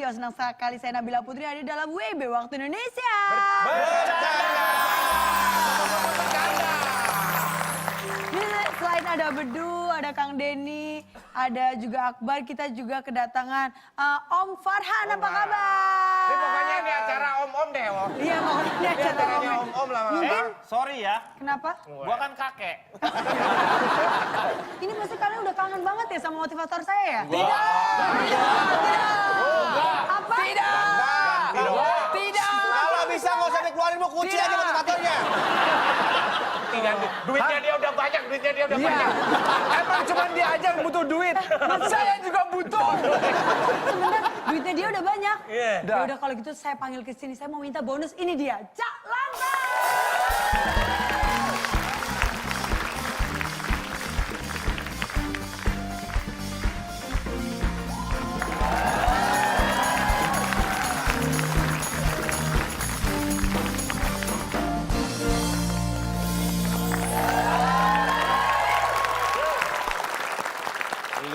juga senang sekali saya Nabila Putri ada dalam WB Waktu Indonesia. Selain ada Bedu, ada Kang Denny, ada juga Akbar, kita juga kedatangan Om Farhan, apa kabar? Ini pokoknya ini acara om-om deh, Om. Iya, pokoknya ini acaranya om-om lah. Mungkin, sorry ya, kenapa? gua kan kakek. Ini pasti kalian udah kangen banget ya sama motivator saya ya? Tidak. Apa? Tidak. Kalau bisa nggak usah dikeluarin, mau kunci aja motivatornya. Duitnya dia udah banyak, Emang cuma dia aja yang butuh duit. Saya juga butuh. Sebentar, duitnya dia udah banyak. Iya. Ya udah kalau gitu saya panggil ke sini, saya mau minta bonus. Ini dia, Cak Lantang.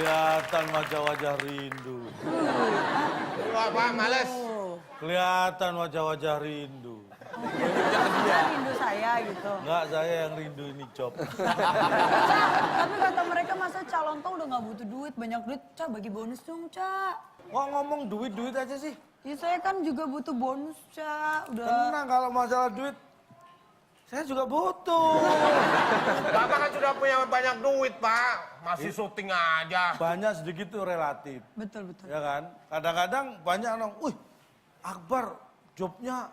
Kelihatan wajah-wajah rindu. Wah, Pak, males. Kelihatan wajah-wajah rindu. Rindu saya gitu. Enggak, saya yang rindu ini job. Cak, tapi kata mereka masa Cak Lontong udah gak butuh duit, banyak duit. Cak, bagi bonus dong, Cak. Kok ngomong duit-duit aja sih? Ya saya kan juga butuh bonus, Cak. Udah. Tenang, kalau masalah duit, saya juga butuh. Bapak kan sudah punya banyak duit, Pak. Masih syuting aja. Banyak sedikit tuh relatif. Betul, betul. Ya kan? Kadang-kadang banyak orang, wih, Akbar jobnya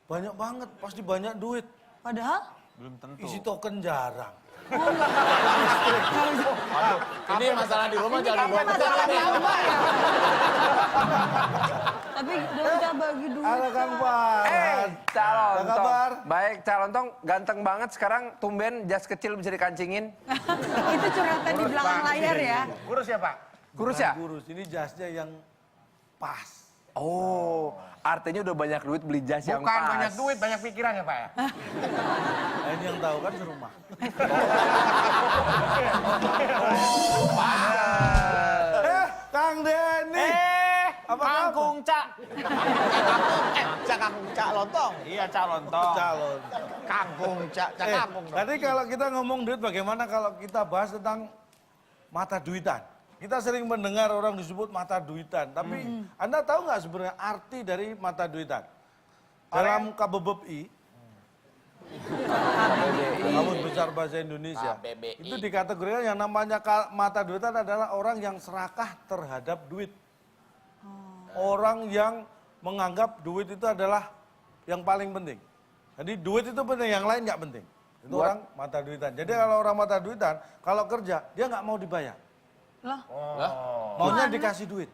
banyak banget, pasti banyak duit. Padahal? Belum tentu. Isi token jarang. Ini masalah di rumah jangan Kayaknya buat masalah di rumah ya. Tapi udah bagi duit. Ada Kang Farhan. Calon Apa kabar? Baik, Calon Tong ganteng banget sekarang tumben jas kecil bisa dikancingin. Itu curhatan di belakang layar ya. Kurus ya, Pak? Kurus ya? Kurus, ini jasnya yang pas. Oh, artinya udah banyak duit beli jas yang Bukan pas. banyak duit, banyak pikiran ya, Pak ya? Nah, ini yang tahu kan serumah. Kang Denny. Apa Kangkung Cak. Cak Lontong. Iya, Cak Lontong. calon? Kangkung, Cak Kangkung. Tadi kalau kita ngomong duit, bagaimana kalau kita bahas tentang mata duitan? Kita sering mendengar orang disebut mata duitan, tapi Anda tahu nggak sebenarnya arti dari mata duitan? Dalam KBBI, Kamus Besar Bahasa Indonesia, KBBI. itu dikategorikan yang namanya mata duitan adalah orang yang serakah terhadap duit. Orang yang menganggap duit itu adalah yang paling penting. Jadi duit itu penting, yang lain nggak penting. Itu orang mata duitan. Jadi kalau orang mata duitan, kalau kerja dia nggak mau dibayar. Loh, Maunya dikasih duit.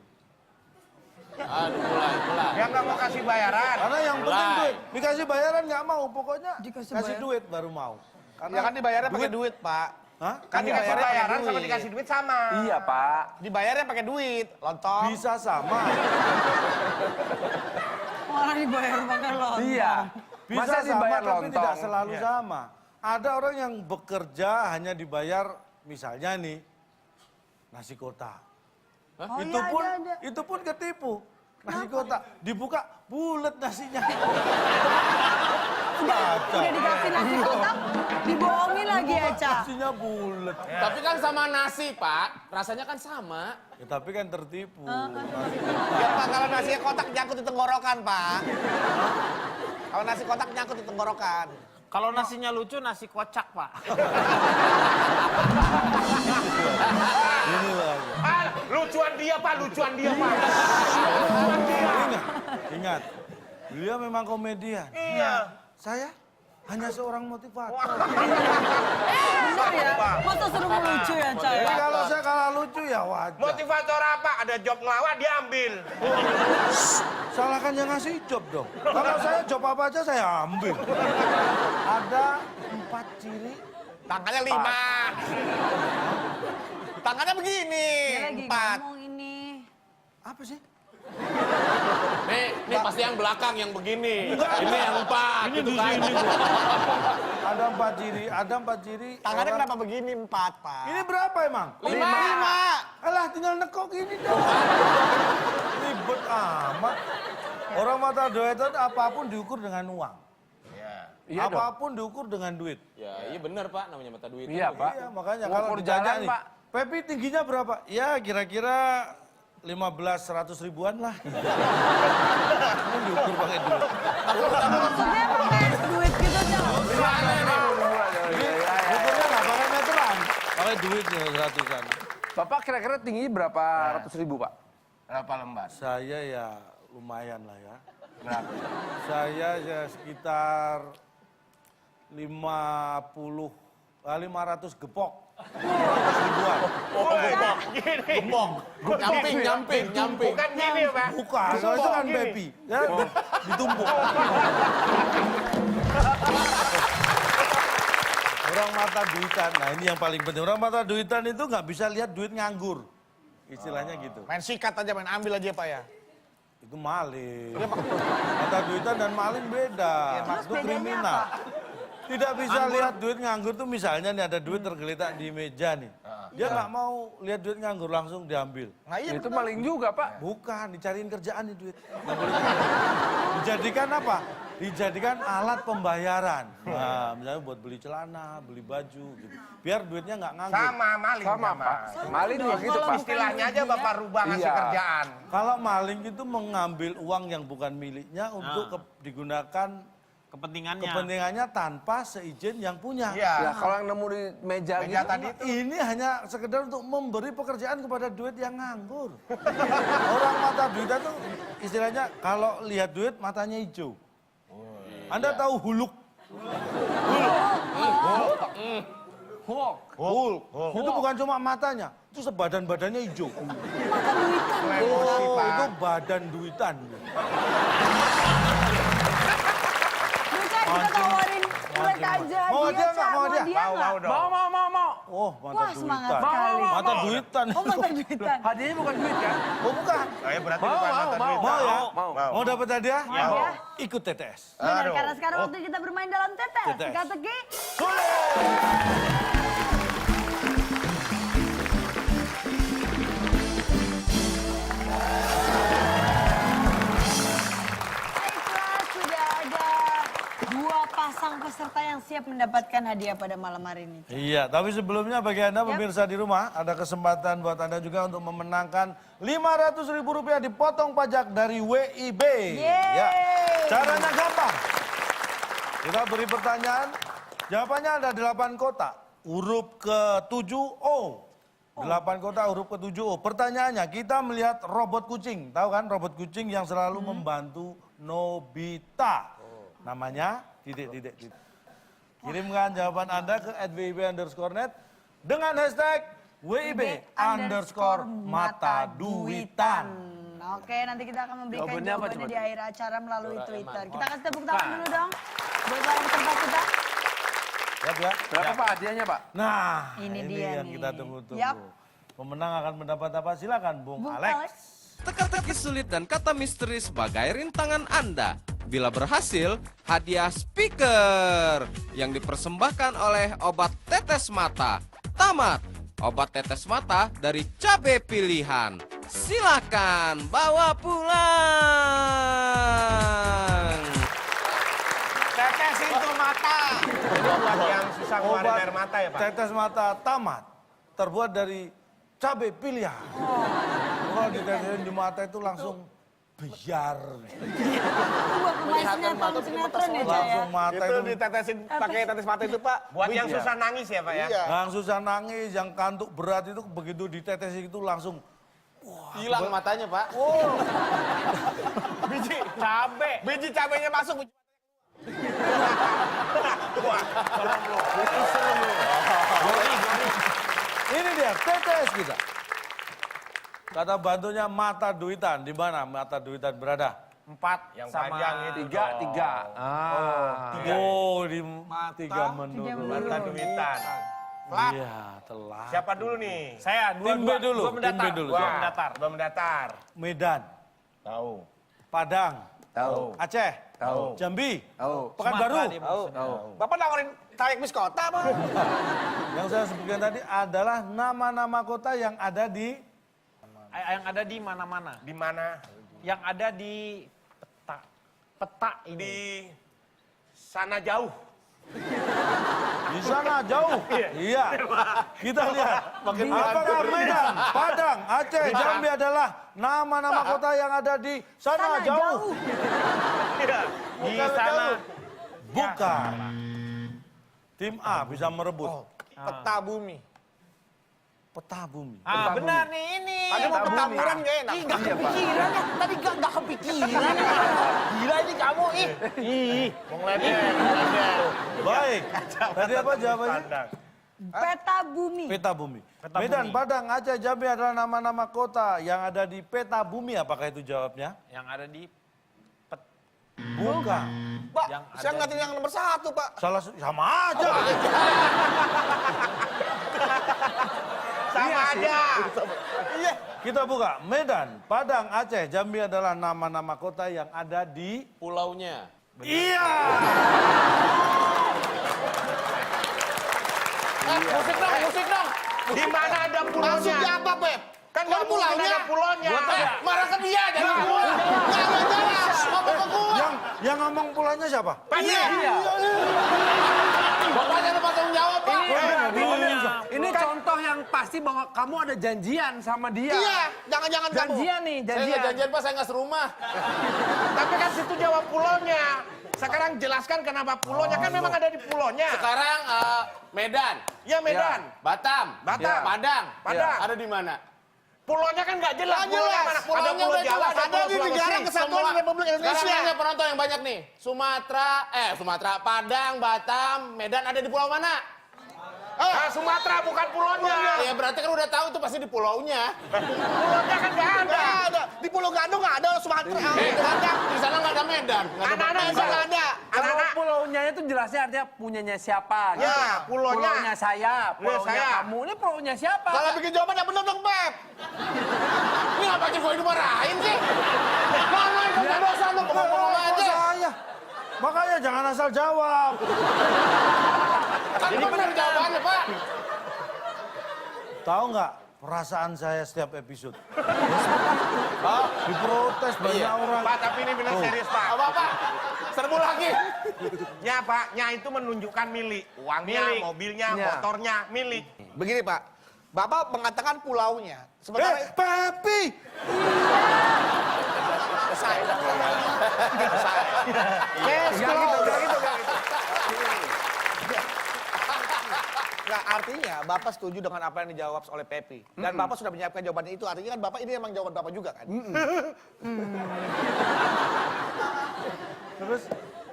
Aduh, mulai. Dia nggak mau kasih bayaran. Karena yang penting duit. Dikasih bayaran nggak mau, pokoknya Dikasih kasih bayar. duit baru mau. Ya kan dibayarnya pakai duit, Pak. Hah? Kan dikasih bayaran sama dikasih duit sama. Iya, Pak. Dibayarnya pakai duit, lontong. Bisa sama. orang dibayar pakai lontong. Iya. Bisa Masa sama dibayar tapi lontong? tidak selalu sama. Ada orang yang bekerja hanya dibayar misalnya nih nasi kotak. Oh, itu iya, pun ada. itu pun ketipu. Nasi kotak dibuka bulat nasinya. Udah dikasih nasi kotak, dibohongin lagi ya, Cak. Nasinya bulat. Tapi kan sama nasi, Pak. Rasanya kan sama. Ya, tapi kan tertipu. Ya, Pak, kalau nasi kotak nyangkut di tenggorokan, Pak. Kalau nasi kotak nyangkut di tenggorokan. Kalau nasinya lucu, nasi kocak, Pak. Ini lagi. Lucuan dia, Pak. Lucuan dia, Pak. Ingat, beliau memang komedian. Iya. Saya hanya seorang motivator. Bener ya? Masa suruh melucu ya, Cak? Jadi kalau saya kalah lucu ya wajar. Motivator apa? Ada job ngelawak, dia ambil. Salahkan yang ngasih job dong. Kalau saya job apa aja saya ambil. Ada 4 ciri. Tangannya 5. Tangannya begini. Dia lagi 4. ngomong ini. Apa sih? Nih pasti yang belakang yang begini. Ini yang 4 gitu kan. Ada 4 ciri, ada 4 ciri. Tangannya orang- kenapa begini 4, Pak? Ini berapa emang? 5. Alah tinggal nekok ini dong. Ribet amat. Orang mata duitan apapun diukur dengan uang. Iya dong. Apapun diukur dengan duit. Ya, iya benar Pak, namanya mata duit. Iya, Pak. Iya, makanya Ukur kalau ditanya jalan, nih, Pak. Pepi tingginya berapa? Ya kira-kira 15-100 ribuan lah. Ini diukur pakai duit. Maksudnya pakai duit gitu Cok. Ukurnya nggak pakai meteran, pakai duit nih 100-an. Bapak kira-kira tingginya berapa ratus ribu, Pak? Berapa lembar? Saya ya lumayan lah ya. Berapa? Saya ya sekitar 500 gepok. 500 ribuan. Nyamping. Bukan gini ya, Pak. Bukan, kalau itu kan baby. Ya, ditumpuk. Orang mata duitan, nah ini yang paling penting. Orang mata duitan itu nggak bisa lihat duit nganggur. Istilahnya gitu. Main sikat aja, main ambil aja Pak ya. Itu maling. Mata duitan dan maling beda. Itu bedanya kriminal. Tidak bisa lihat duit nganggur tuh misalnya nih ada duit tergeletak di meja nih. Dia nggak mau lihat duit nganggur langsung diambil. Nah, iya Itu maling juga, Pak. Bukan, dicariin kerjaan nih duit. Nggak boleh. Dijadikan apa? Dijadikan alat pembayaran. Nah, misalnya buat beli celana, beli baju gitu. Biar duitnya nggak nganggur. Sama maling. Sama, Pak. Maling juga gitu, Pak. Istilahnya aja Bapak rubah ngasih Iya. kerjaan. Kalau maling itu mengambil uang yang bukan miliknya untuk digunakan kepentingannya tanpa seizin yang punya. Ya, Iya. kalau yang nemu di meja Meja gitu, tadi itu. Ini hanya sekedar untuk memberi pekerjaan kepada duit yang nganggur. Orang mata duitan tuh istilahnya kalau lihat duit matanya hijau. Anda tahu huluk? Huluk. Itu bukan cuma matanya, itu sebadan-badannya hijau. Mata duitan. Oh, itu badan duitan. Bisa kita tawarin kulit aja. Mau dia nggak? Cak. Mau dia? Mau Mau nggak? dong. Mau. Oh, mata Wah semangat duitan. sekali. Mata duitan. Oh mata duitan. Hadiahnya bukan duit kan? Oh, bukan. Ya berarti Mau, bukan mau, mata mau. duit. Mau ya? Mau. Mau dapat hadiah? Mau. Ikut TTS. Benar, Aduh. karena sekarang waktu kita bermain dalam tetes. Tetes. Teka-teki. Baiklah, sudah ada 2 pasang peserta yang siap mendapatkan hadiah pada malam hari ini. Iya, tapi sebelumnya bagi Anda pemirsa di rumah, ada kesempatan buat Anda juga untuk memenangkan Rp500.000 dipotong pajak dari WIB. Yeay. Ya. Caranya gampang. Kita beri pertanyaan, jawabannya ada 8 kotak, huruf ke-7 O. 8 kotak huruf ke-7 O. Pertanyaannya, kita melihat robot kucing. Tahu kan robot kucing yang selalu membantu Nobita. Namanya titik. Kirimkan jawaban Anda ke @wib_net dengan hashtag WIB_mata duitan. Oke, nanti kita akan memberikan Jawabannya apa, jawabannya coba? di akhir acara melalui Twitter. Kita kasih tepuk tangan dulu dong buat para peserta kita. Siap ya? Berapa, Pak, hadiahnya, Pak? Nah, Ini ini dia yang nih. kita tunggu-tunggu. Yap. Pemenang akan mendapat apa? Silakan Bung Bung Alex. Alex. Teka-teki sulit dan kata misteri sebagai rintangan Anda. Bila berhasil, hadiah speaker yang dipersembahkan oleh obat tetes mata. Tamat, obat tetes mata dari cabe pilihan. Silakan bawa pulang. Tetesin tuh mata. Itu buat yang susah ngeluarin Obat air mata ya Pak? tetes mata tamat terbuat dari cabai pilihan. Kalau ditetesin di mata itu langsung biar. Itu buat pemain sinetron ya, Cak ya? Langsung mata Itu itu. ditetesin pakai tetes mata itu Pak. Buat yang Iya. susah nangis ya Pak ya? Iya. Yang susah nangis, yang kantuk berat itu begitu ditetesin itu langsung Hilang matanya Pak. Biji cabe. Biji cabenya masuk. ini dia tetes kita. Kata bantunya mata duitan. Di mana mata duitan berada? 4 yang panjang itu. 3. Oh, di 3 menurut. Mata duitan. Iya, telah. Siapa dulu nih? Saya Tim B dulu, tim B dulu. Dua siapa? mendatar. Dua mendatar. Medan, Tahu. Padang, Tahu. Aceh, Tahu. Jambi, Tahu. Pekanbaru. Tahu. Bapak nawarin Tarik bis kota, Pak. Yang saya sebutkan tadi adalah nama-nama kota yang ada di Yang ada di mana-mana. Di mana? Yang ada di peta ini. Di sana jauh. di sana jauh. Iya. Kita lihat. Apakah Medan, Padang, Aceh, Jambi adalah nama-nama kota yang ada di sana jauh? Di sana. Bukan. Tim A bisa merebut. Peta bumi. Peta bumi. Benar nih ini. Tadi mau petaburan gak enak. Nggak kepikiran ya. Tadi nggak kepikiran. Gila ini kamu Mau ngeledek. Baik. Tadi apa jawabannya? Peta bumi. Peta bumi. Medan, Padang, Aceh, Jambi adalah nama-nama kota yang ada di peta bumi. Apakah itu jawabnya? Yang ada di Bukan. Pak, Yang saya ada ngatin yang nomor 1, Pak. Sama aja. Sama aja. Iya. Kita buka. Medan, Padang, Aceh, Jambi adalah nama-nama kota yang ada di... Pulaunya. Iya. Musik dong. Di mana ada pulaunya? Maksudnya apa, Pep? Kan nggak mungkin ada pulaunya. Marah ke dia dari gua. Nggak jelas. Ngomong ke gua. Yang ngomong pulaunya siapa? Iya. Bapaknya lupa tanggung jawab, Pak. Ini contoh yang pasti bahwa kamu ada janjian sama dia. Iya, jangan-jangan kamu. Janjian nih, Saya nggak janjian, Pak. Saya nggak serumah. Tapi kan situ jawab pulaunya. Sekarang jelaskan kenapa pulaunya. Kan memang ada di pulaunya. Sekarang Medan, Ya Medan. Batam, Batam. Padang. Padang. Ada di mana? Pulaunya kan nggak jelas. Nggak Pulaunya jelas. mana? Ada Pulaunya pulau udah Jawa, jelas. ada Ada pulau di negara Sulawesi. kesatuan Republik Sekarang Indonesia. nanya penonton yang banyak nih. Sumatera, Padang, Batam, Medan ada di pulau mana? Ah, Sumatera bukan pulaunya. Ya berarti kan udah tahu itu pasti di pulaunya. Pulaunya kan nggak ada. Nggak ada. Di Pulau Gadung nggak ada Sumatera. Nggak ada. Di sana nggak ada Medan. Nggak ada Anak-anak Nggak bisa ada. nggak ada. Kalau Anak-anak. pulaunya itu jelasnya artinya punyanya siapa. gitu. Ya, pulaunya. saya, pulaunya saya. kamu. Ini pulaunya siapa? Kalau bikin jawaban yang benar dong, Pep. Ini apa sih gue dimarahin sih? Mana itu dosa lu ngomong aja. Saya. Makanya jangan asal jawab. Kan itu benar jawabannya, Pak. Tahu nggak perasaan saya setiap episode? Diprotes banyak orang. Pak, tapi ini benar serius, Pak. Apa, Pak? Serbu lagi. Nya, Pak. Nya itu menunjukkan milik. Uangnya, Milik. mobilnya, Ya. motornya, milik. Begini, Pak. Bapak mengatakan pulaunya. Sementara Papi. Nah, artinya Bapak setuju dengan apa yang dijawab oleh Pepi. Dan Bapak sudah menyiapkan jawabannya itu. Artinya kan Bapak ini emang jawaban Bapak juga kan? Terus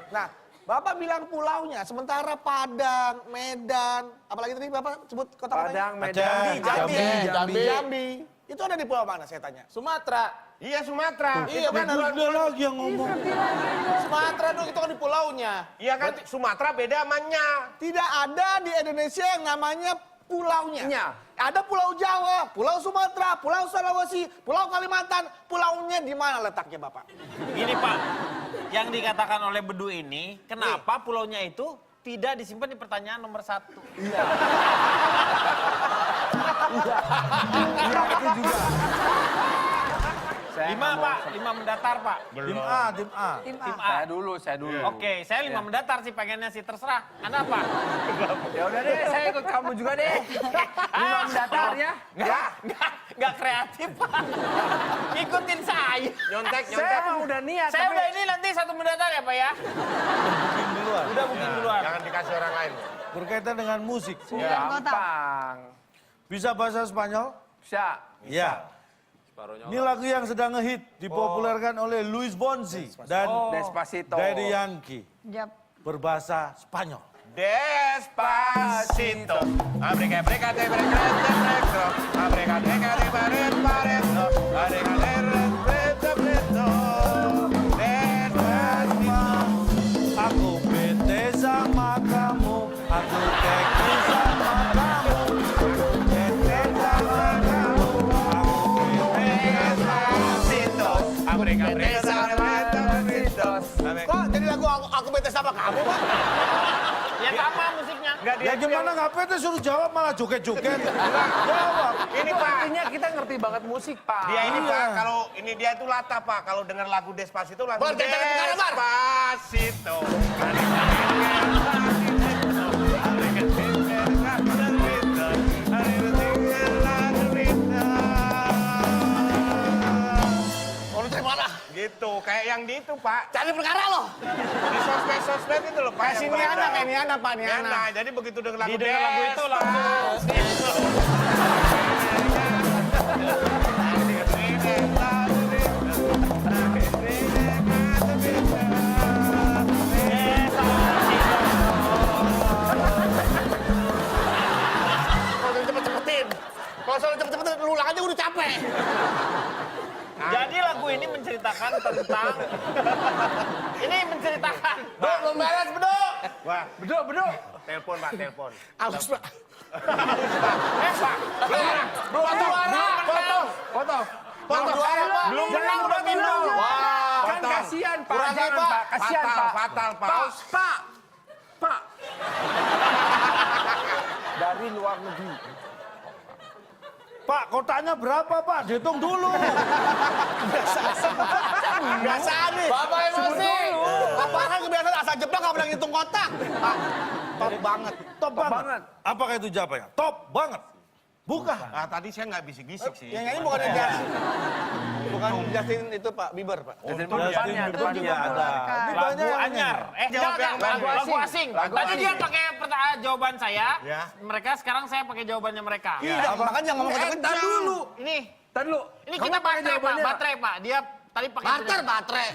Nah, Bapak bilang pulaunya. Sementara Padang, Medan, apalagi tadi Bapak sebut kota Padang, mana? Medan, Jambi. Itu ada di pulau mana saya tanya? Sumatera. Iya, Sumatera. Iya benar. udah lagi yang ngomong. Sumatera dong, itu kan di pulaunya. Iya kan, Sumatera beda sama Nya. Tidak ada di Indonesia yang namanya pulaunya. Nya. Ada Pulau Jawa, Pulau Sumatera, Pulau Sulawesi, Pulau Kalimantan. Pulaunya di mana letaknya, Bapak? Gini Pak, yang dikatakan oleh Bedu ini, kenapa pulaunya itu tidak disimpan di pertanyaan nomor 1? Iya, itu juga. Saya 5 nggak mau- Pak, 5 mendatar Pak. Tim A, tim A. Tim Tim A. A. Saya dulu. Oke, saya 5 mendatar sih pengennya sih, terserah. Anda apa? Ya udah deh, saya ikut kamu juga deh. 5 mendatar ya. Nggak kreatif Pak. Ikutin saya. Nyontek. Saya emang udah niat. Saya tapi- udah ini nanti 1 mendatar ya Pak ya? Booking duluan. Udah booking duluan. Jangan dikasih orang lain. Berkaitan dengan musik. Gampang. Bisa bahasa Spanyol? Bisa. Ya. Ini lagu yang sedang ngehit, dipopulerkan oleh Luis Fonsi dan Despacito. Daddy Yankee. Jap. Berbahasa Spanyol. Despacito. Abrika, brika, te, breka, te, brekro. Abrika, breka, te, baret, bareto. Abrika, te, breto, breto. Despacito. Aku bete sama kamu, aku teki sama kamu, aku bete sama kamu, aku bete. Despacito. Abrika, breka, te, breto, breto. Kok jadi lagu aku bete sama kamu, Pak? Ya sama musik Enggak, Ya gimana nggak pede suruh jawab malah joget-joget. Jawab. Ini Pak. Artinya kita ngerti banget musik, Pak. Dia ini Iya. Pak, kalau ini dia itu latah Pak. Kalau dengar lagu Despacito langsung Bar, jangan perkara, Bar. Despacito. Orang dari mana? Gitu, kayak yang di itu Pak. Cari perkara loh. Di sosmed itu loh Pak. Kayak si Niana, kayak Niana Pak, Niana. Niana, jadi begitu dengar lagu Didengar lagu itu langsung. Kalau cepet-cepetin. Kalau soal cepet-cepetin, lu ulang aja udah capek. Jadi lagu ini menceritakan tentang ini menceritakan Belum beres, beduk. Wah, Beduk. telepon Pak, telepon. Aus, Pak. Potong. Belum menang udah minum. Kan kasihan, Pak. Kurang, Jangan, Pak. Pak. Kasihan, Fatal, Pak. fatal, Pak. Pak. Dari luar negeri. Pak, kotaknya berapa, Pak? Dihitung dulu. Kebiasaan nih. Bapak emosi. Bapak kan kebiasaan asal jeblok nggak pernah ngitung kotak. Pak, top banget. Top banget. Apakah itu jawabannya? Top banget. Bukan. Ah, tadi saya nggak bisik-bisik sih. Yang ini bukan Justin. Bukan Justin itu Pak Bieber, Pak. Justin Bieber juga ada. Ini lagu banyak yang anyar. Jawab yang lagu asing. Tadi dia pakai jawaban saya. Ya. Mereka sekarang saya pakai jawabannya mereka. Iya, makanya jangan ngomong kencang dulu. Ini Tadi lu. ini kita baterai Pak, baterai Pak. Dia tadi pakai Barter baterai.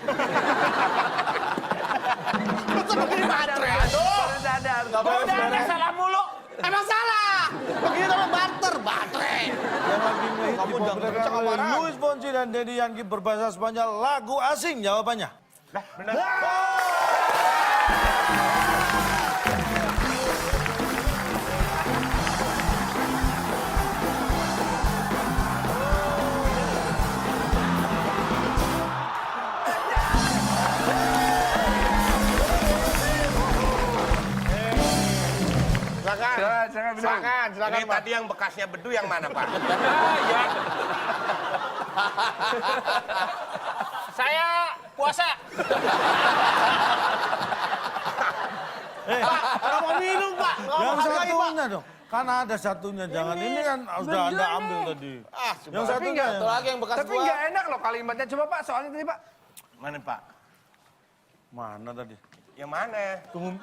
Betul begini baterai. Aduh. Sadar. Udah ada salah mulu. Emang salah. Begini namanya barter baterai. Yang lagi ngehit Kamu jangan dipopulerkan kencang oleh amaran. Luis Fonsi dan Daddy Yankee berbahasa Spanyol lagu asing jawabannya. Benar. Silakan, Ini tadi yang bekasnya bedu yang mana Pak? Saya puasa. Nggak mau minum, Pak. Nggak mau Yang hargai, Pak. satunya dong. Kan ada satunya, jangan ini kan sudah Anda ambil tadi. Yang satunya. Satu lagi yang bekas Tapi gua. nggak enak loh kalimatnya. Coba Pak, soalnya tadi Pak. Mana Pak? Mana tadi? Yang mana? Tunggu.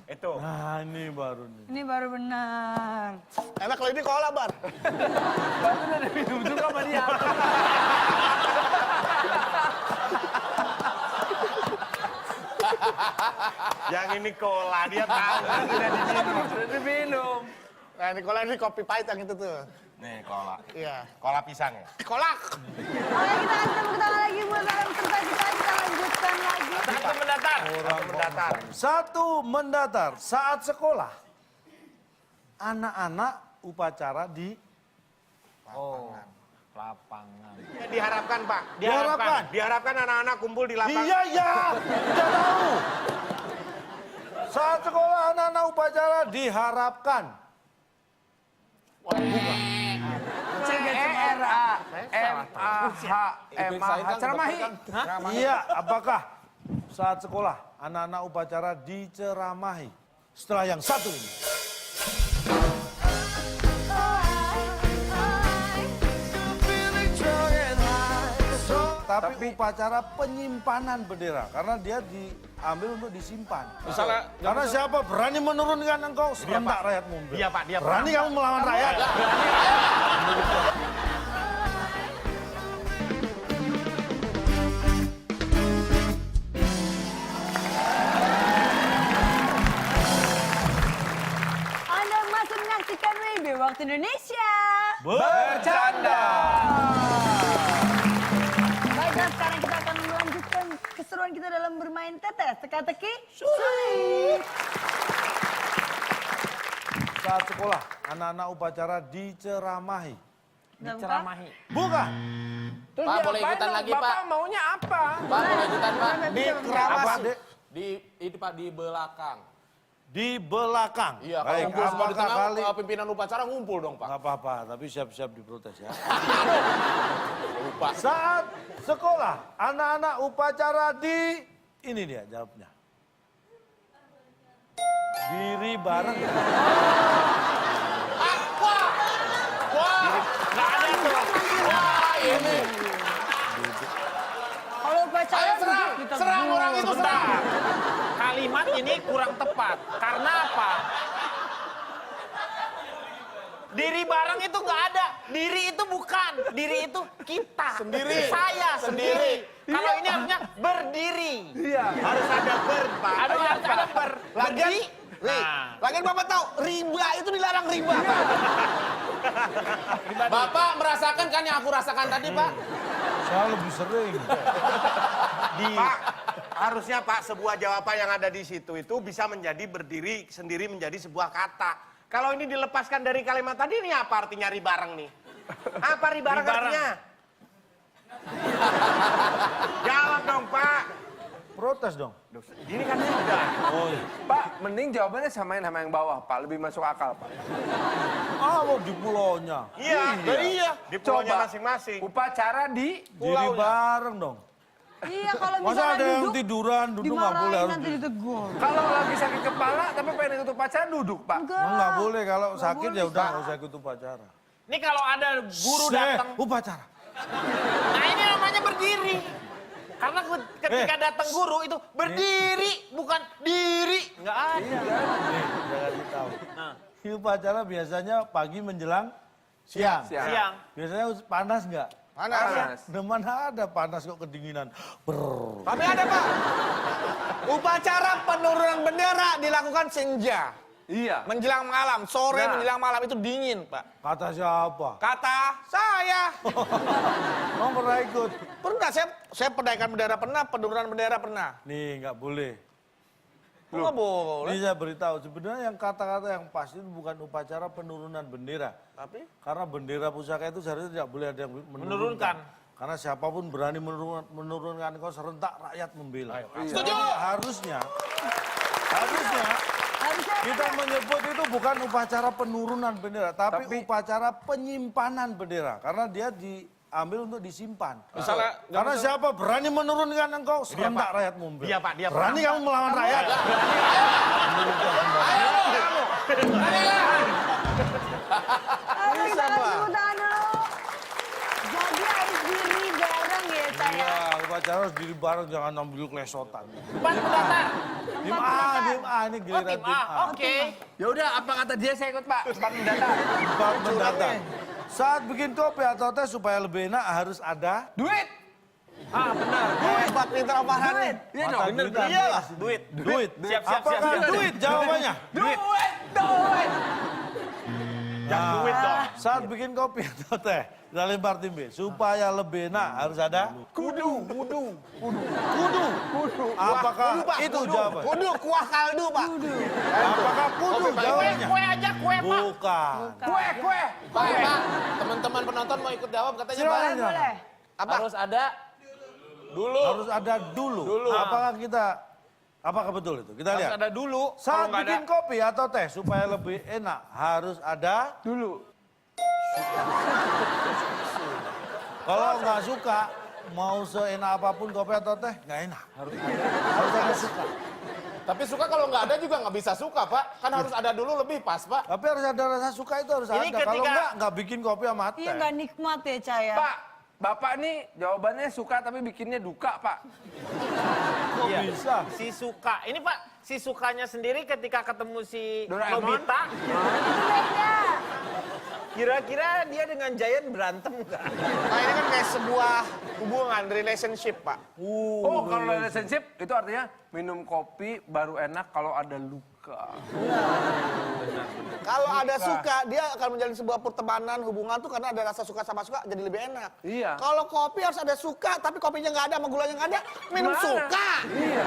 Itu. Nah, ini baru nih. Ini baru benar. Enak kalau ini cola, Bar. Baru udah minum juga sama dia. Yang ini cola dia tahu. Sudah diminum. Nah, ini cola ini kopi pahit yang itu tuh. Nih cola. Iya. Cola pisang ya. Kolak. Oke, kita akan tepuk tangan lagi buat dalam serta kita lanjutkan lagi. Satu mendatar. Mendatar. Satu mendatar saat sekolah. Anak-anak upacara di Lapangan. Ya, diharapkan Pak. Diharapkan. Diharapkan anak-anak kumpul di lapangan. Iya, ya. Tidak tahu. Saat sekolah anak-anak upacara diharapkan. C-E-R-A-M-A-H-M-A-H. Ceramahi. Iya, apakah saat sekolah anak-anak upacara diceramahi? Setelah yang satu ini. Tapi upacara penyimpanan bendera karena dia diambil untuk disimpan. Misalnya Karena siapa berani menurunkan engkau serentak rakyat mundur. Iya Pak, dia Berani kamu melawan rakyat? Anda masih menyaksikan WIB Waktu Indonesia. Bercanda. Baiklah, sekarang kita akan melanjutkan keseruan kita dalam bermain tetes, teka-teki, sulit. Saat sekolah anak-anak upacara diceramahi. diceramahi. Bukan. Terus Pak, boleh diapain ikutan dong? lagi, Bapak Pak? maunya apa? Pak, boleh ikutan, Pak. Apa, Dek? Di itu Pak di belakang. di belakang. Iya, kalau Baik, ngumpul semua di apakah tengah, kali... pimpinan upacara ngumpul dong, Pak. Nggak apa-apa, tapi siap-siap diprotes ya. Lupa. Saat sekolah, anak-anak upacara di... Ini dia jawabnya. Diri bareng. Wah, ini. Kalau upacara Ayo serang, ditegur. serang orang itu, serang. Kalimat ini kurang tepat. Karena apa? Diri bareng itu nggak ada. Diri itu bukan. Diri itu kita. Sendiri. Saya sendiri. Kalau ini harusnya berdiri. Harus ada ber, Pak. Harus ada Lagian, berdiri. lagian Bapak tahu, riba itu dilarang riba, Pak. Bapak merasakan kan yang aku rasakan tadi, Pak? Saya lebih sering. Pak, harusnya Pak sebuah jawaban yang ada di situ itu bisa menjadi berdiri sendiri menjadi sebuah kata. Kalau ini dilepaskan dari kalimat tadi ini apa artinya ribareng nih? Apa ribareng Ribareng. artinya? Jawab dong Pak. Protes dong. Ini kan sudah. Oh iya. Pak, mending jawabannya samain sama yang bawah, Pak. Lebih masuk akal, Pak. Oh, di pulaunya. Iya. Di pulaunya Coba. masing-masing. Upacara di... Diri bareng dong. Iya, kalau Masa misalnya ada yang duduk, tiduran, duduk nggak boleh dimarahin harus nanti ditegur. Kalau lagi sakit kepala, tapi pengen ikut upacara, duduk, Pak. nggak boleh kalau sakit boleh, ya udah Pak. nggak usah ikut upacara. Ini kalau ada guru datang. Upacara. Nah ini namanya berdiri. Karena ketika datang guru itu berdiri, bukan diri. Nggak ada. Nih, saya kasih tahu. Nah, Ini upacara biasanya pagi menjelang siang. siang. Biasanya panas nggak? Panas. Udah mana ada panas kok kedinginan. Brrr. Tapi ada, Pak. Upacara penurunan bendera dilakukan senja. Iya. Menjelang malam, sore Nah. menjelang malam itu dingin, Pak. Kata siapa? Kata saya. Kamu pernah ikut? Pernah, saya pendaikan bendera pernah, penurunan bendera pernah. Nih nggak boleh. Kok nggak boleh? Ini saya beritahu, sebenarnya yang kata-kata yang pasti itu bukan upacara penurunan bendera. Tapi Karena bendera pusaka itu seharusnya tidak boleh ada yang Menurunkan. menurunkan. Karena siapapun berani menurunkan kau serentak rakyat membela. Setuju. Harusnya Harusnya kita menyebut itu bukan upacara penurunan bendera, tapi Tapi- upacara penyimpanan bendera. Karena dia diambil untuk disimpan. Misalnya, Karena siapa berani menurunkan engkau, serentak rakyat membela. Dia, Pak, dia Berani kamu melawan rakyat. Ayo kita kasih tepuk tangan dulu. Jadi harus diri bareng ya, saya. Iya, upacara harus diri bareng, jangan ambil klesotan. Depan pendaftar. Tim A, ini Oh, giliran tim tim A. A. Oke. Ya udah, apa kata dia saya ikut, Pak. Cepat mendatang. Tempat mendatang. Saat bikin kopi atau teh supaya lebih enak harus ada Duit. hebat pintar Pak Farhan. Iya mata dong. duitan. Iyalah, Duit. Duit. Siap, siap, Apakah siap, siap. duit jawabannya? Duit. Duit dong. Saat bikin kopi atau teh, kita lempar tim B. Supaya lebih enak harus ada Kudu. Apakah itu jawaban? Kudu, kuah kaldu, Pak. Apakah kudu jawabannya? Kue aja, kue Pak. Bukan. Kue. Pak, teman-teman penonton mau ikut jawab katanya, Pak. Silakan. Boleh. Apa? Harus ada dulu. Harus ada dulu. Apakah betul itu? Kita Harus lihat. ada dulu. Saat Kalau nggak bikin kopi atau teh supaya lebih enak harus ada Dulu. Kalau nggak suka mau seenak apapun kopi atau teh nggak enak. Harus ada suka. Tapi suka kalau nggak ada juga nggak bisa suka, Pak. Kan harus ada dulu lebih pas, Pak. Tapi harus ada rasa suka itu harus Ini ada. Kalau ketika- nggak bikin kopi sama teh. Iya nggak nikmat ya, Caya. Pak, Bapak nih jawabannya suka tapi bikinnya duka, Pak. Kok bisa? Si Suka. Ini Pak, si Sukanya sendiri ketika ketemu si Doraemon? Nobita. Beda. Kira-kira dia dengan Giant berantem nggak? Nah, ini kan kayak sebuah hubungan, relationship, Pak. Oh, kalau relationship itu artinya minum kopi baru enak kalau ada luka. Kalau ada suka, dia akan menjalin sebuah pertemanan, hubungan tuh karena ada rasa suka sama suka jadi lebih enak. Iya. Kalau kopi harus ada suka, tapi kopinya nggak ada, sama gulanya nggak ada, minum Gimana? suka. Iya.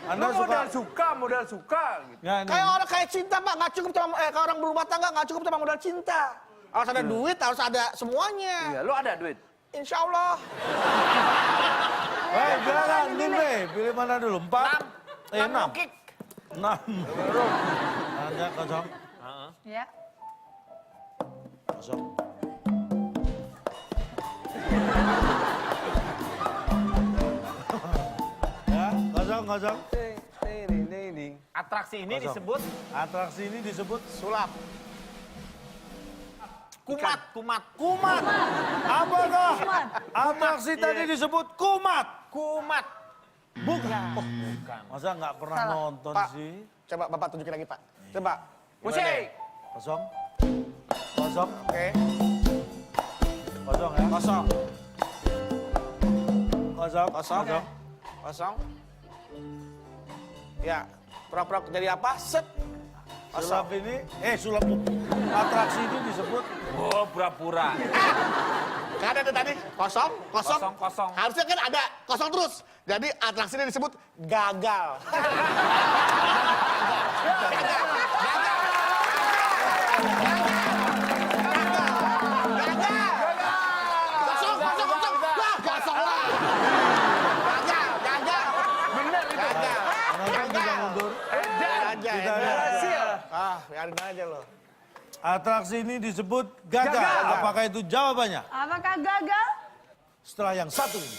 Anda Lu suka? modal suka gitu. Nggak, nih. Kayak orang kayak cinta, Pak, nggak cukup cuma kayak orang berumah tangga nggak cukup cuma modal cinta. Harus ada duit, harus ada semuanya. Iya, lu ada duit. Insya Allah. Silakan tim B. Pilih mana dulu? 4? 6. Enam kick. 6. Anda kosong. Ya. Kosong. Ya, kosong. Atraksi ini Kosong. disebut Atraksi ini disebut Sulap. kumat. apakah? Atraksi tadi disebut kumat. Kumat. Bukan. Masa nggak pernah Salah. nonton Pak, sih? coba Bapak tunjukin lagi, Pak. Coba. Musik. Kosong. Kosong. Oke. Kosong ya. Kosong. Kosong. Kosong. Kosong. Ya, pura-pura jadi apa? Set. Sulap ini, sulap atraksi ini disebut Oh, pura-pura. Kan ada tuh tadi kosong. Kosong. Harusnya kan ada kosong terus. Jadi atraksinya disebut gagal. Kosong. Wah, kosong lah. Gagal. Bener itu. penonton tidak mundur. Aja. Tidak Berhasil. Biarin aja lo. Atraksi ini disebut gagal. Apakah itu jawabannya? Apakah gagal? Setelah yang satu ini.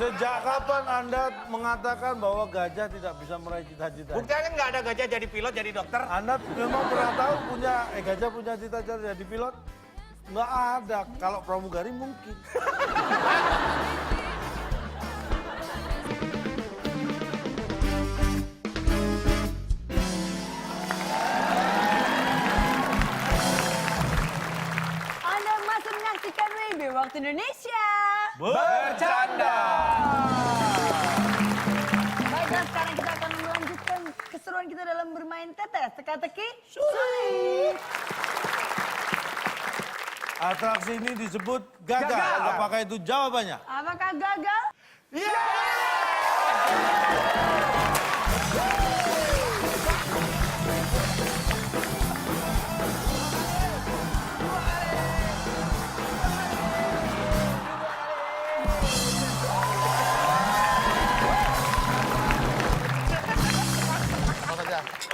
Sejak kapan Anda mengatakan bahwa gajah tidak bisa meraih cita-cita? Buktinya kan nggak ada gajah jadi pilot, jadi dokter. Anda memang pernah tahu gajah punya cita-cita jadi pilot? Nggak ada. Kalau pramugari mungkin. Anda masih menyaksikan WIB Waktu Indonesia. Bercanda. Baiklah, sekarang kita akan melanjutkan keseruan kita dalam bermain tetes teka-teki sulit. Atraksi ini disebut gagal. Apakah itu jawabannya? Apakah gagal?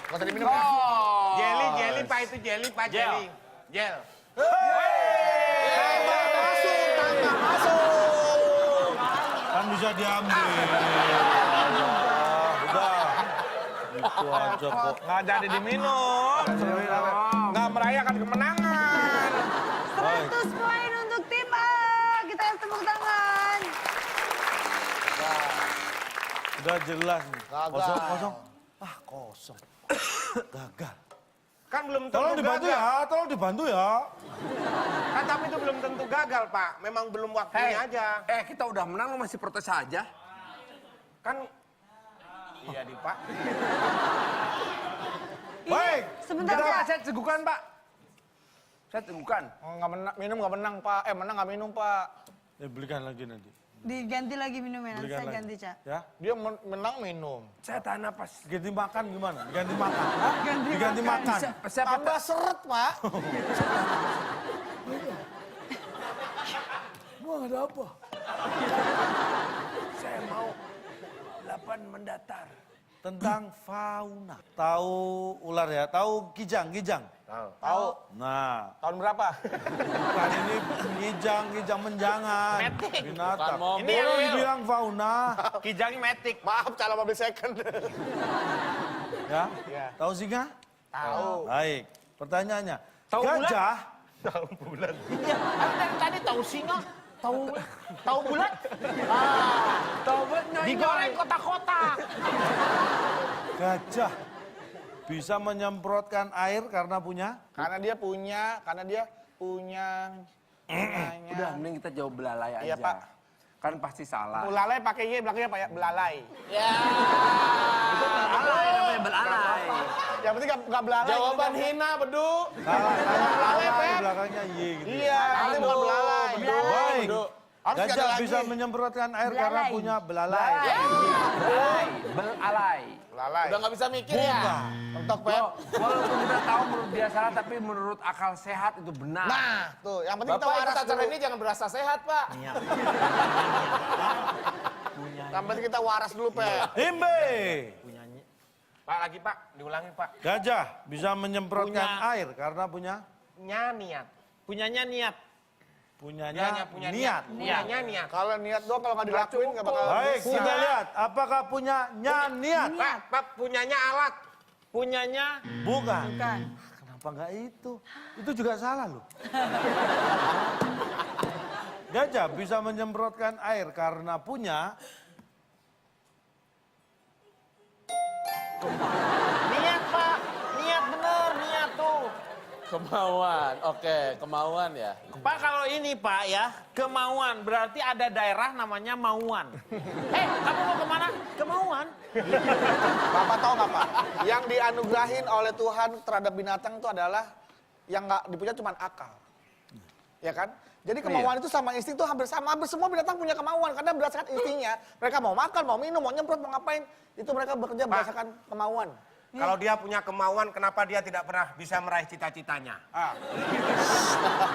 Nggak usah diminum ya. Jelly, Pak, itu jelly, Pak, jelly. Gel. Kan bisa diambil. Udah. Itu aja kok. Nggak jadi diminum. Nggak merayakan kemenangan. 100 poin untuk tim A. Kita tepuk tangan. Udah jelas nih. Gagal. Kosong. Kosong. Gagal. Kan belum tentu Tolong dibantu gagal. ya, tolong dibantu ya. Kan tapi itu belum tentu gagal, Pak. Memang belum waktunya aja. Kita udah menang, lo masih protes aja. Kan iya di Pak. Baik. Sebentar Kita ya. saya tegukan, Pak. Saya tegukan. Nggak menang, minum nggak menang, Pak. Menang nggak minum, Pak. Belikan lagi nanti. Diganti lagi minumnya, nanti Belikan saya lagi. ganti, Ca. Ya. Dia menang minum. Saya tahan napas. Ganti makan gimana? Ganti makan. Hah? Diganti makan. Siapa? Tambah seret, Pak. Wah, ada apa? Saya mau 8 mendatar. Tentang fauna. Tahu ular ya? Tahu kijang? Tahu. Nah, Tahun berapa? bukan ini kijang menjangan. Metik. Binatang. Bukan mobil. Ini yang dibilang fauna. Kijang metik. Maaf, calon mobil second. Ya? Iya. Tahu singa? Tahu. Baik. Pertanyaannya. Tahu bulan? Gajah. Iya, kan tadi tahu singa. Tahu bulat? Tahu buat Digoreng kotak-kotak. Gajah bisa menyemprotkan air karena punya Karena dia punya. Udah, mending kita jawab belalai aja. Iya, Pak. Kan pasti salah. Belalai pakai Y belakangnya Pak ya, belalai. Belalai namanya belalai. Yang penting nggak belalai. Jawaban hina, bedu. belalai, di Pep. belakangnya Y gitu. Iya, nanti bukan belalai. Baik. Harus nggak ada Gajah lagi. bisa menyemprotkan air karena Belalai. punya belalai. Belalai. Lalai. Udah nggak bisa mikir ya? Mentok, Pep. Walaupun kita tahu menurut dia salah, tapi menurut akal sehat itu benar. Nah, tuh, yang penting kita Bapak waras ikut acara dulu. ini jangan berasa sehat, Pak. Yang penting kita waras dulu, Pep. Timbe. Pak lagi Pak, diulangi Pak. Gajah bisa menyemprotkan air karena punya Niat. Punyanya niat. punya Punya niat. Punyanya niat. Kalau niat doang, kalau nggak dilakuin nggak bakal. Baik, kita lihat apakah punya niat. Pak, punyanya alat. Punyanya Bukan. Bukan. Kenapa nggak itu? Itu juga salah loh. Gajah bisa menyemprotkan air karena punya niat, Pak. Niat bener, niat tuh. Kemauan, oke, kemauan ya. Pak, kalau ini Pak ya, kemauan. Berarti ada daerah namanya Mauan. Kamu mau kemana? Kemauan. Bapak tahu nggak, Pak? Yang dianugerahin oleh Tuhan terhadap binatang itu adalah yang nggak dipunya cuma akal. Ya kan? Jadi kemauan itu sama insting itu hampir sama. Hampir semua binatang punya kemauan karena berdasarkan instingnya. Mereka mau makan, mau minum, mau nyemprot, mau ngapain. Itu mereka bekerja berdasarkan kemauan. Kalau dia punya kemauan, kenapa dia tidak pernah bisa meraih cita-citanya?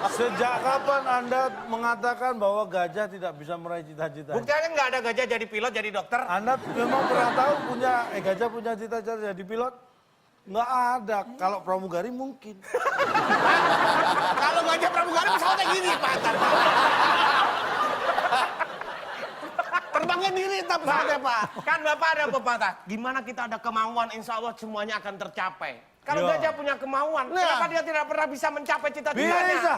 Sejak kapan Anda mengatakan bahwa gajah tidak bisa meraih cita-cita? Buktinya nggak ada gajah jadi pilot, jadi dokter. Anda memang pernah tahu gajah punya cita-cita jadi pilot? Nggak ada. Kalau pramugari mungkin. Kalau gajah pramugari pesawatnya gini, Pak. Terbangnya diri tapi pesawatnya, Pak. Kan Bapak ada pepatah, gimana kita ada kemauan, insya Allah semuanya akan tercapai. Kalau Iya. gajah punya kemauan, kenapa dia tidak pernah bisa mencapai cita-citanya? Bisa.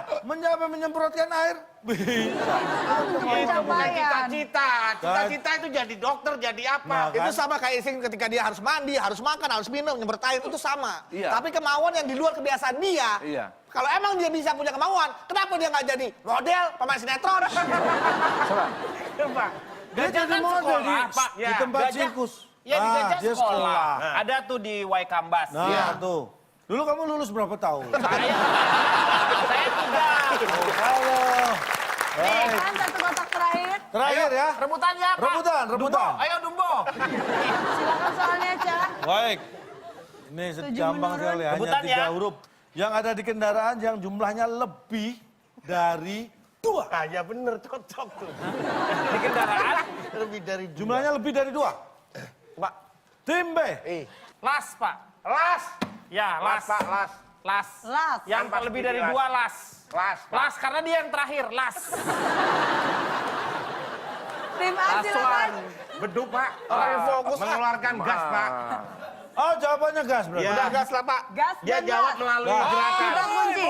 Menyemprotkan air? Bisa. Itu bukan Pencapaian. cita-cita. Cita-cita itu jadi dokter, jadi apa? Nah, Itu sama kayak insting ketika dia harus mandi, harus makan, harus minum, nyemprot air itu sama. Iya. Tapi kemauan yang di luar kebiasaan dia. Iya. Kalau emang dia bisa punya kemauan, kenapa dia nggak jadi model, pemain sinetron? Coba. Dia Gajah jadi kan model sekolah, Pak. di Ya, tempat gajah- sirkus. Ya di gajah dia sekolah. Ada tuh di Waikambas. Nah, tuh. Dulu kamu lulus berapa tahun? Saya tidak. Halo. Nih, kan satu kotak terakhir. Terakhir ya. Rebutan ya, Pak. Rebutan. Ayo Dumbo. Silakan soalnya, Cak. Baik. Ini gampang menurun. sekali, hanya Rebutan 3 ya. huruf. Yang ada di kendaraan yang jumlahnya lebih dari 2. Ah, ya bener, cocok tuh. Di kendaraan. Lebih dari Jumlahnya lebih dari 2. Pak. Tim B. Las, Pak. Las. Ya, las. Las, Pak, las. Las. Las. Yang Tanpa lebih dari speedy 2 las. Las, Pak. Las karena dia yang terakhir, las. Tim A silakan. Beduk, Pak. Orang yang fokus, Pak. Mengeluarkan gas, Pak. Oh, jawabannya gas berarti. Ya. Udah gas lah, Pak. Gas Dia dan jawab gas. melalui Gas. gerakan. Kita kunci.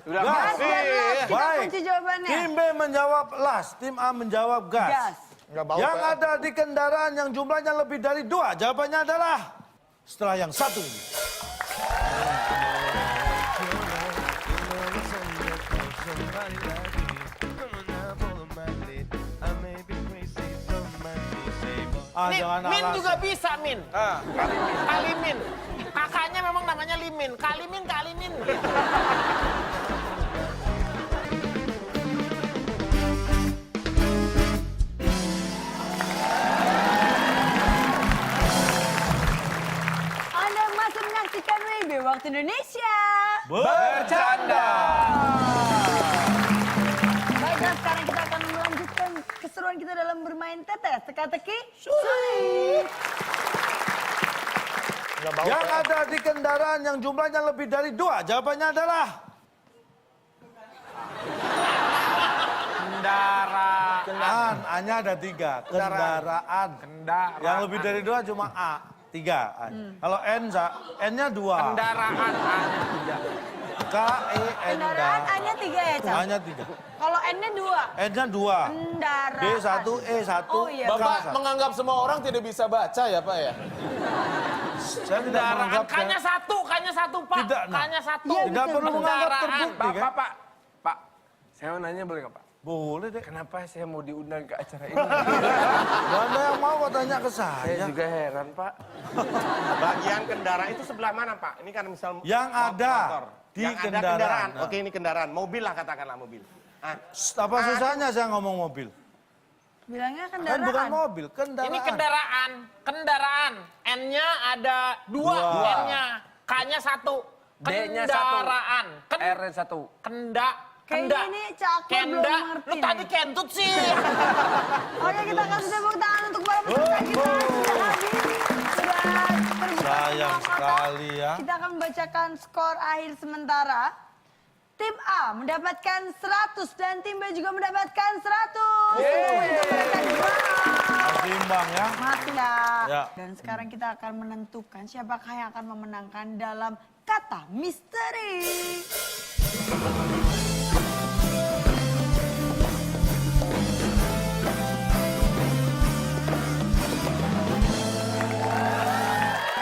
Udah Gas. Gas dan las. Kita Baik. kunci jawabannya. Tim B menjawab las, tim A menjawab gas. Gas. Nggak bau, Yang Pak. ada di kendaraan yang jumlahnya lebih dari 2, jawabannya adalah setelah yang satu ini. Nih, Jangan Min alasan. juga bisa, Min. Kalimin. Kakaknya memang namanya Limin. Kalimin. Anda masih menyaksikan WIB Waktu Indonesia. Bercanda. Baiklah, sekarang kita akan melanjutkan keseruan kita dalam bermain tetes. Teka-teki, sulit. Yang ada di kendaraan yang jumlahnya lebih dari 2, jawabannya adalah Kendaraan. A-nya ada 3, kendaraan. Yang lebih dari 2 cuma A, 3. Kalau N-nya 2. Kendaraan. K-E-N. Kendaraan A-nya 3 ya, Cak? A-nya 3. Kalau N-nya 2. N-nya 2. Kendaraan. D1, E1. Oh iya. Bapak K1. menganggap semua orang tidak bisa baca ya, Pak ya? Saya tidak menganggap K-nya 1, Pak. Tidak, nah. K-nya 1. Iya, tidak perlu menganggap Kendaraan. terbukti kan? Pak, saya mau nanya boleh nggak Pak? Boleh deh. Kenapa saya mau diundang ke acara ini? Anda yang mau kok tanya ke Saya saya. juga heran Pak. Bagian kendaraan itu sebelah mana, Pak? Ini kan misal Yang ada motor. di Yang ada kendaraan. kendaraan. Nah. Oke, ini kendaraan. Mobil lah, katakanlah mobil. Ah, Apa susahnya saya ngomong mobil? Bilangnya Kan kendaraan. bukan mobil, kendaraan. Ini kendaraan. N-nya ada 2 N-nya. K-nya 1. D-nya 1. Kendaraan. R-nya 1. Kayaknya ini Cakul belum ngerti Lu nih. tadi kentut sih. Oke, kita kasih tepuk tangan untuk para peserta kita. Sudah hadir. Sudah terbuka Sayang semua sekali ya. Kita akan membacakan skor akhir sementara. Tim A mendapatkan 100 dan tim B juga mendapatkan 100. Masih imbang ya. Masih ya. Ya. Dan sekarang kita akan menentukan siapakah yang akan memenangkan dalam kata misteri.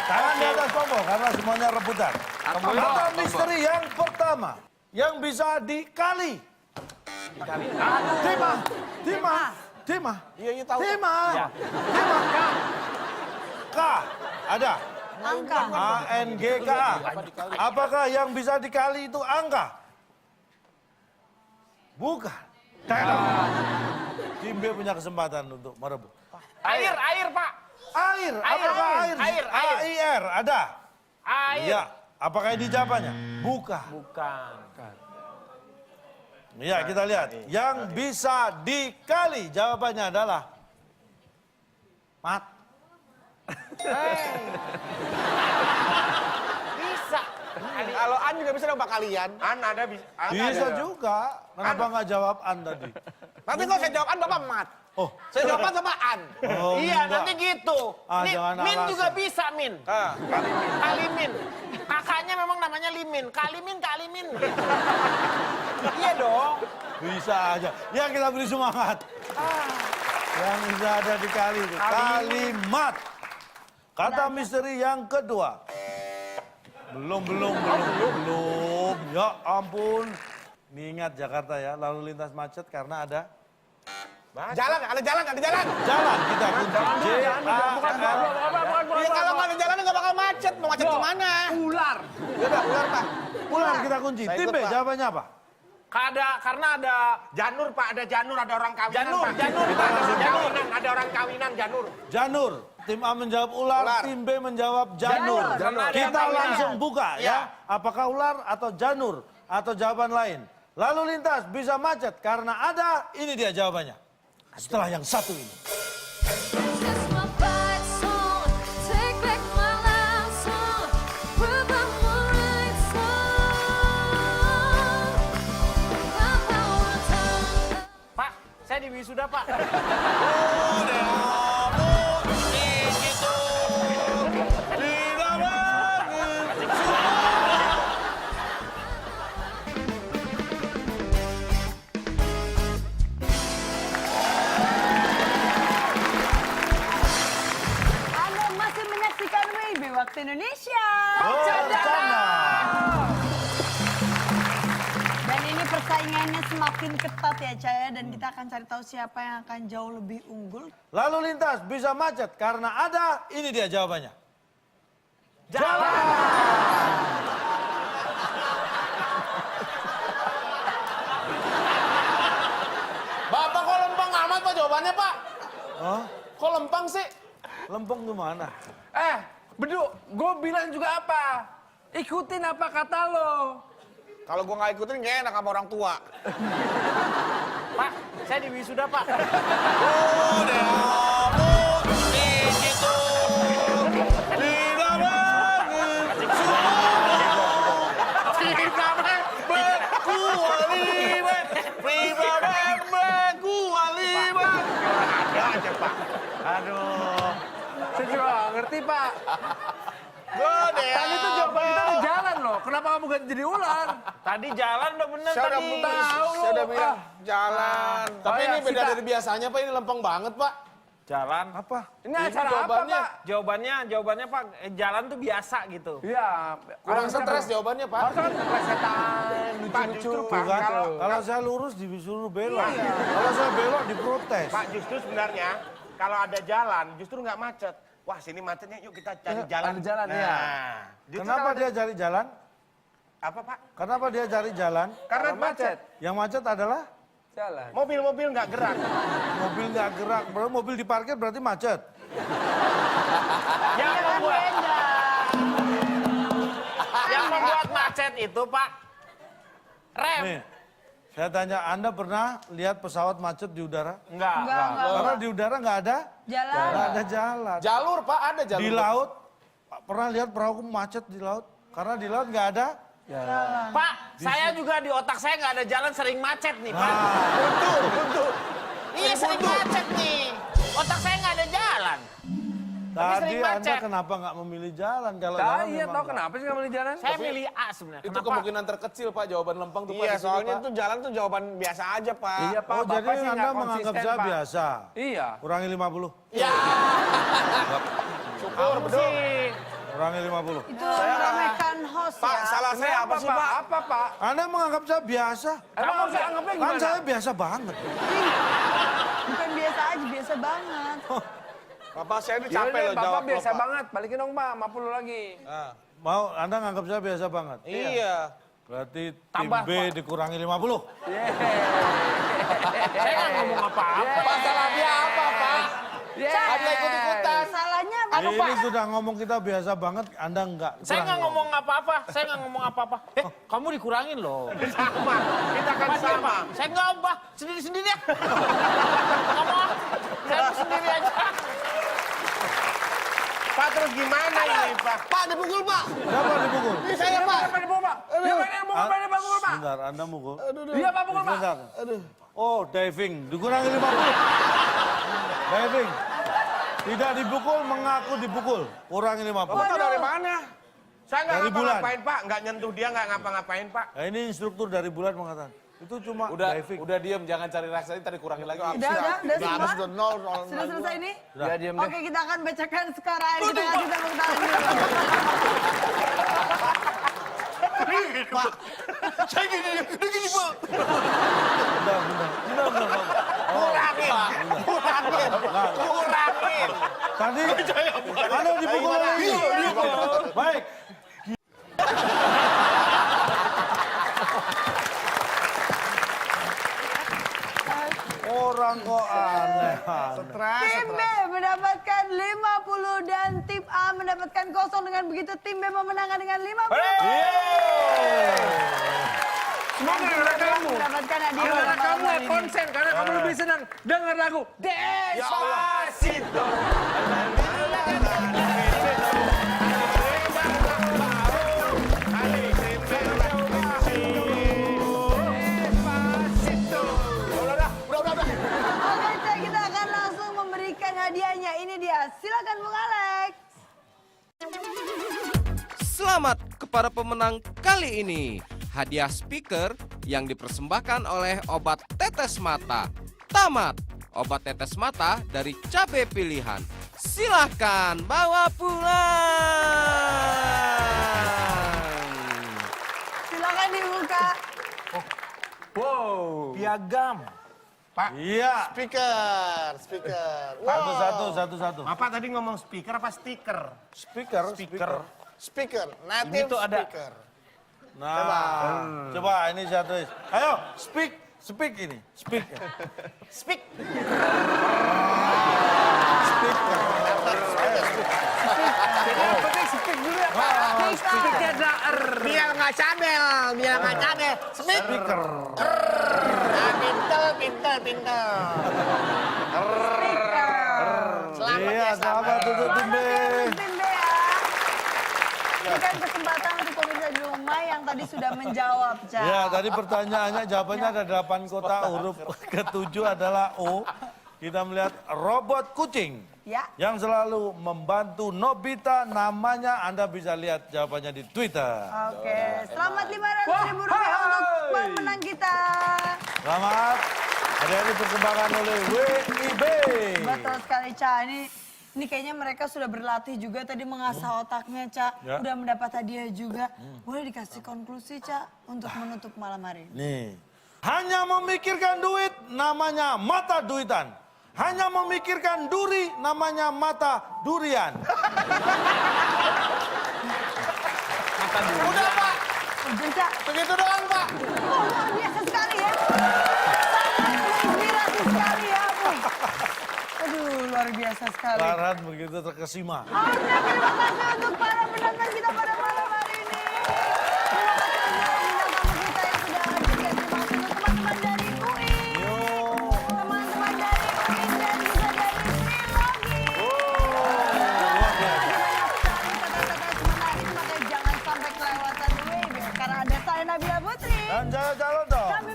Tangan di atas tombol karena semuanya rebutan. Kata misteri yang pertama yang bisa dikali. Tema. Iya tahu. Tema. K. Ada. Angka. ANGKA. Apakah yang bisa dikali itu angka? Bukan. Tim B punya kesempatan untuk merebut. Air, Pak. Air. Apakah air? Air. AIR. Ada. Air. Iya. Apakah ini jawabannya? Bukan. Bukan. Iya, kita lihat. Yang bisa dikali jawabannya adalah mat. Bisa. Kalau An juga bisa dong Pak kalian. An ada bisa. Bisa juga. Kenapa nggak jawab An tadi? Nanti kalau saya jawab An Bapak mat. Oh, Saya jawab An sama An. oh, Iya, enggak. nanti gitu. Ah, Nih, jangan Min alasan. juga bisa, Min. Ah. Kalimin. Kakaknya memang namanya Limin. Kalimin. Iya dong. Bisa aja. Ya kita beri semangat. Yang bisa ada dikali itu. Kalimat. Kata misteri yang kedua. Belum. Ya ampun. Ini ingat Jakarta ya, lalu lintas macet karena ada Jalan, ada jalan. jalan. Kita kunci. Iya kalau nggak ada jalan nggak bakal macet. Mau macet kemana? Ular. Ya udah, ular Pak. Ular kita kunci. Saya Tim ikut, B Pak. jawabannya apa? Karena ada Janur Pak, ada janur, ada orang kawinan Janur, Pak. janur, Kita langsung janur. kawinan, ada orang kawinan janur. Janur. Tim A menjawab ular, Ular. tim B menjawab janur. Janur. Kita Janur. langsung buka ya. Apakah ular atau janur atau jawaban lain? Lalu lintas bisa macet karena ada, ini dia jawabannya. Setelah yang satu ini. Just my fight song, take back my love song, prove I'm the right song. Pak, saya di wisuda, Pak. Anda masih menyaksikan WIB Waktu Indonesia. Bersama. Dan ini persaingannya semakin ketat ya Caya. Dan kita akan cari tahu siapa yang akan jauh lebih unggul. Lalu lintas bisa macet karena ada, ini dia jawabannya. Bapak kok lempeng amat Pak jawabannya Pak? Hah? Kok lempeng sih? Lempeng gimana? Bedu, gue bilang juga apa? Ikutin apa kata lo. Kalau gua nggak ikutin nggak enak sama orang tua. Pak, saya di wisuda, Pak. Ada aja Pak. Saya juga nggak ngerti Pak. Tadi tuh jawaban kita di jalan loh. Kenapa kamu ganti jadi ular? Tadi jalan udah bener Saya tadi. saya udah bilang jalan. Tapi Oh, ini ya, beda Sita. dari biasanya Pak, ini lempeng banget Pak. Jalan. Apa? Ini acara apa jawabannya. Pak? Jawabannya Pak, jalan tuh biasa gitu. Iya. Kurang stres jawabannya Pak. Harusnya kan plesetan, Pak lucu-lucu. justru Tuh Pak, kan? kalau Kalau saya lurus disuruh belok. Kalau saya belok diprotes. Pak justru sebenarnya kalau ada jalan justru nggak macet. Wah sini macetnya, yuk kita cari jalan. ada jalan, iya. Justru Kenapa kalau dia cari jalan? Apa Pak? Kenapa dia cari jalan? Karena macet. Yang macet adalah Jalan. Mobil-mobil nggak gerak. Mobil nggak gerak, mobil diparkir berarti macet. Yang membuat macet itu, Pak, rem. Nih, saya tanya, Anda pernah lihat pesawat macet di udara? Enggak. Karena di udara nggak ada Jalan. nggak ada jalan. Jalur, Pak, ada jalur. Di laut, pernah lihat perahu macet di laut? Karena di laut nggak ada. Pak, saya juga di otak saya nggak ada jalan, sering macet nih, Pak. Iya, sering macet nih. Otak saya nggak ada jalan. Tadi sering Anda macet. kenapa nggak memilih jalan? Kalau Nah, jalan iya memang tahu nggak. kenapa sih nggak milih jalan? Saya milih A sebenarnya. Itu Kenapa? kemungkinan terkecil, Pak, jawaban lempeng tuh, Pak. Iya, di sini, soalnya Pak. itu jalan tuh jawaban biasa aja, Pak. Iya Pak, Oh, Bapak jadi sih Anda nggak menganggap konsisten, saya Pak. biasa. Iya. Kurangi 50. Syukur, betul. Kurangi 50. Itu meremehkan host Pak, ya. salah saya apa sih, Pak? Apa Pak? Anda menganggap saya biasa. Emang saya anggapnya Kan gimana? saya biasa banget. Bukan biasa aja, biasa banget. Bapak saya ini Yaudah capek deh, loh Bapak jawab biasa Pak. banget. Balikin dong Pak, 50 lagi. Mau Anda nganggap saya biasa banget? Iya. Berarti tim Tambah, B dikurangi 50. Saya nggak ngomong apa-apa. Pak, salah dia apa, Pak? Anda ikut-ikutan. Salahnya apa? Ini sudah ngomong kita biasa banget, Anda enggak. Saya nggak Kurangi. ngomong apa-apa. Saya nggak ngomong apa-apa. Kamu dikurangin loh. Sama. Kita kan sama. Saya nggak ubah sendiri-sendiri ya. Nggak mau. Saya mau sendiri aja. Pak, terus gimana ini, Pak? Pak, dipukul, Pak. Siapa dipukul? Ini saya, Pak. Siapa yang pukul Pak? Siapa yang pukul Pak? Ini Pak pukul Pak. Sebentar, Anda mukul. Iya Pak pukul Pak. Sebentar. Oh, diving. Dikurangi 50. Diving. Tidak dipukul, mengaku dipukul. Kurangi 50. Bapak tahu dari mana? Saya nggak Dari bulan. ngapa-ngapain, Pak. Nggak nyentuh dia, nggak ngapa-ngapain, Pak. Nah, ini instruktur dari bulan mengatakan. Itu cuma diving. Udah diem, jangan cari rasa, tadi kurangin lagi. Udah Nggak semua? ada, sudah nol. Sudah selesai nih? Ya diam deh. Oke, kita akan bacakan skor akhir. Kita kasih tepuk tangan dulu. Saya gini, Pak. Bentar. Kurangin. Tadi Anda dipukul lagi. Baik. Orang kok aneh. Tim B mendapatkan 50 dan tim A mendapatkan 0. Dengan begitu tim B memenangkan dengan 50. Semua gara-gara kamu. Mendapatkan hadiah. Gara-gara malam kamu hari nggak ini. konsen karena kamu lebih senang dengar lagu Despacito. Oke, Cak, kita akan langsung memberikan hadiahnya. Ini dia. Silakan Bung Alex. Selamat kepada pemenang kali ini. Hadiah speaker yang dipersembahkan oleh obat tetes mata. Tamat. Obat tetes mata dari cabai pilihan. Silahkan bawa pulang. Silakan dibuka. Piagam. Iya. Speaker. Satu. Bapak tadi ngomong speaker apa stiker? Speaker. Speaker. Native Ini tuh ada- speaker. Nah, coba ini saya tulis. Ayo, speak ini. Speak. Yang penting speak dulu ya Pak. Speaknya ada R. Biar nggak cadel. Speaker. Pintel. Iya, selamat untuk tim B. Tim B ya. Berikan kesempatan untuk pemirsa di rumah yang tadi sudah menjawab, Cak. Ya, tadi pertanyaannya jawabannya ada 8 kota, huruf ketujuh adalah O. Kita melihat robot kucing Ya. yang selalu membantu Nobita, namanya Anda bisa lihat jawabannya di Twitter. Oke, selamat 500.000 rupiah untuk pemenang kita. Selamat. Hadiah ini dipersembahkan oleh WIB. Betul sekali, Cak. Ini kayaknya mereka sudah berlatih juga tadi mengasah otaknya, Cak. Ya. Udah mendapat hadiah juga. Boleh dikasih konklusi, Cak, untuk menutup malam hari ini. Nih, hanya memikirkan duit namanya mata duitan. Hanya memikirkan duri namanya mata durian. Udah, Pak. Udah, Cak. Begitu doang, Pak. Oh, luar biasa sekali ya. Sangat Luar biasa sekali. Farhan begitu terkesima. Oke, terima kasih untuk para penonton kita pada malam hari ini. Terima kasih untuk bintang tamu kita yang sudah hadir. Terima kasih untuk teman-teman dari UI. Teman-teman dari UI dan juga dari Trilogi. Luar biasa. Kata-kata menarik, makanya jangan sampai kelewatan Wave. Karena ada saya Nabila Putri. Dan Jaya Caloto. Kami